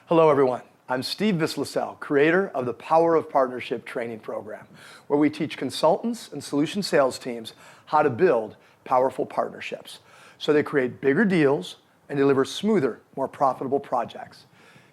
Hello, everyone. I'm Steve Vislicel, creator of the Power of Partnership training program, where we teach consultants and solution sales teams how to build powerful partnerships so they create bigger deals and deliver smoother, more profitable projects.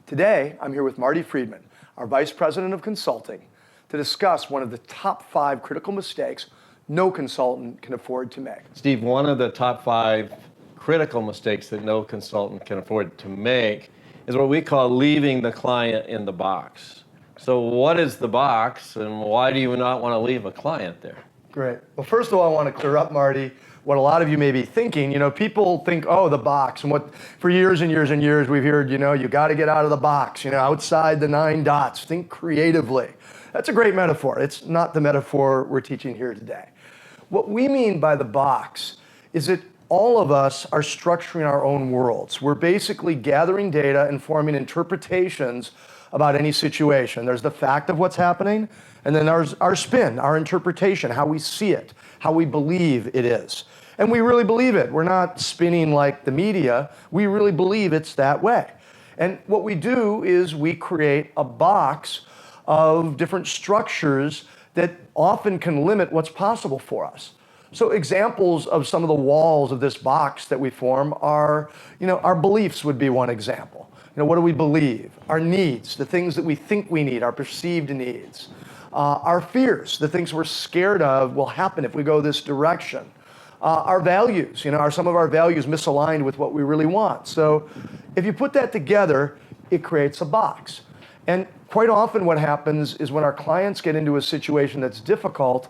Today, I'm here with Marty Friedman, our Vice President of Consulting, to discuss one of the top 5 critical mistakes no consultant can afford to make. Steve, one of the top 5 critical mistakes that no consultant can afford to make is what we call leaving the client in the box. So what is the box, and why do you not want to leave a client there? Great. Well, first of all, I want to clear up, Marty, what a lot of you may be thinking. People think, oh, the box, and what for years and years and years we've heard, you got to get out of the box, outside the 9 dots, think creatively. That's a great metaphor. It's not the metaphor we're teaching here today. What we mean by the box is that all of us are structuring our own worlds. We're basically gathering data and forming interpretations about any situation. There's the fact of what's happening, and then there's our spin, our interpretation, how we see it, how we believe it is. And we really believe it. We're not spinning like the media. We really believe it's that way. And what we do is we create a box of different structures that often can limit what's possible for us. So examples of some of the walls of this box that we form are, our beliefs would be one example. What do we believe? Our needs, the things that we think we need, our perceived needs. Our fears, the things we're scared of will happen if we go this direction. Our values, are some of our values misaligned with what we really want? So if you put that together, it creates a box. And quite often what happens is when our clients get into a situation that's difficult,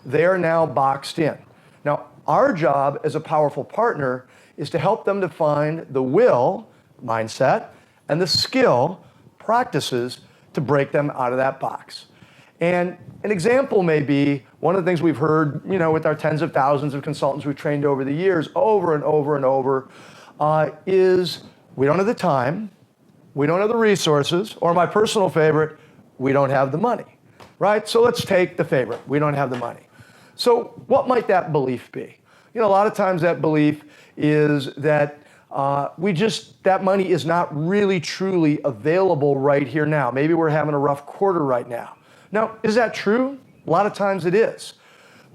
they're now boxed in. Now, our job as a powerful partner is to help them define the will, mindset, and the skill, practices, to break them out of that box. And an example may be one of the things we've heard, with our tens of thousands of consultants we've trained over the years, over and over and over, is we don't have the time, we don't have the resources, or my personal favorite, we don't have the money, right? So let's take the favorite, we don't have the money. So what might that belief be? A lot of times that belief is that that money is not really truly available right here now. Maybe we're having a rough quarter right now. Now, is that true? A lot of times it is.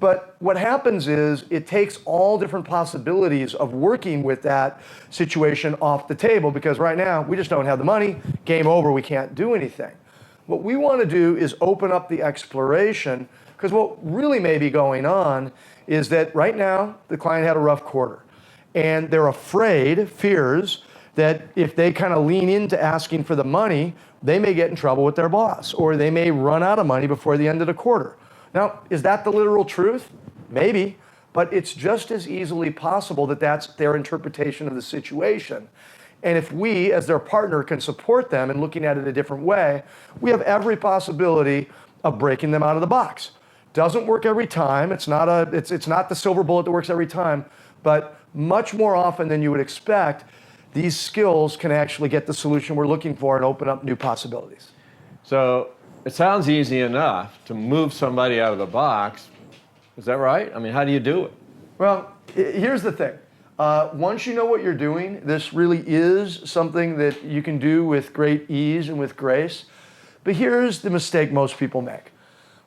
But what happens is it takes all different possibilities of working with that situation off the table, because right now we just don't have the money, game over, we can't do anything. What we want to do is open up the exploration, because what really may be going on is that right now the client had a rough quarter and they're fears that if they kind of lean into asking for the money, they may get in trouble with their boss, or they may run out of money before the end of the quarter. Now, is that the literal truth? Maybe, but it's just as easily possible that that's their interpretation of the situation. And if we, as their partner, can support them in looking at it a different way, we have every possibility of breaking them out of the box. Doesn't work every time. It's not the silver bullet that works every time, but much more often than you would expect, these skills can actually get the solution we're looking for and open up new possibilities. So it sounds easy enough to move somebody out of the box. Is that right? How do you do it? Well, here's the thing. Once you know what you're doing, this really is something that you can do with great ease and with grace. But here's the mistake most people make.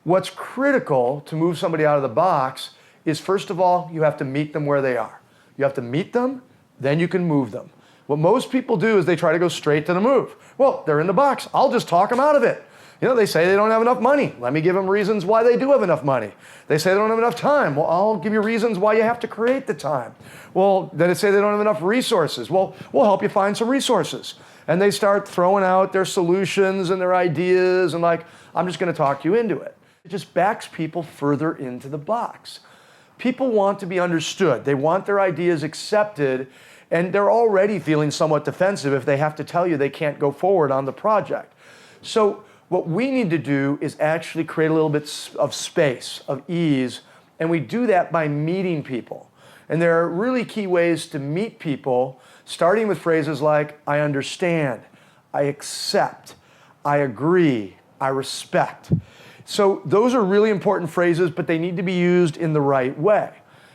What's critical to move somebody out of the box is, first of all, you have to meet them where they are. You have to meet them, then you can move them. What most people do is they try to go straight to the move. Well, they're in the box. I'll just talk them out of it. They say they don't have enough money. Let me give them reasons why they do have enough money. They say they don't have enough time. Well, I'll give you reasons why you have to create the time. Well, then they say they don't have enough resources. Well, we'll help you find some resources. And they start throwing out their solutions and their ideas and I'm just going to talk you into it. It just backs people further into the box. People want to be understood. They want their ideas accepted, and they're already feeling somewhat defensive if they have to tell you they can't go forward on the project. So what we need to do is actually create a little bit of space, of ease, and we do that by meeting people. And there are really key ways to meet people, starting with phrases like, I understand, I accept, I agree, I respect. So those are really important phrases, but they need to be used in the right way.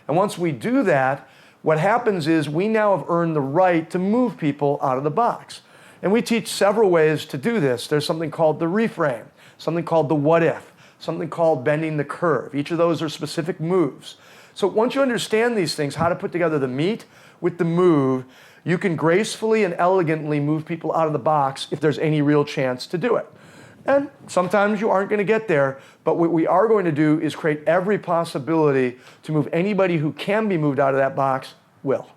And once we do that, what happens is we now have earned the right to move people out of the box. And we teach several ways to do this. There's something called the reframe, something called the what if, something called bending the curve. Each of those are specific moves. So once you understand these things, how to put together the meat with the move, you can gracefully and elegantly move people out of the box if there's any real chance to do it. And sometimes you aren't going to get there, but what we are going to do is create every possibility to move anybody who can be moved out of that box will.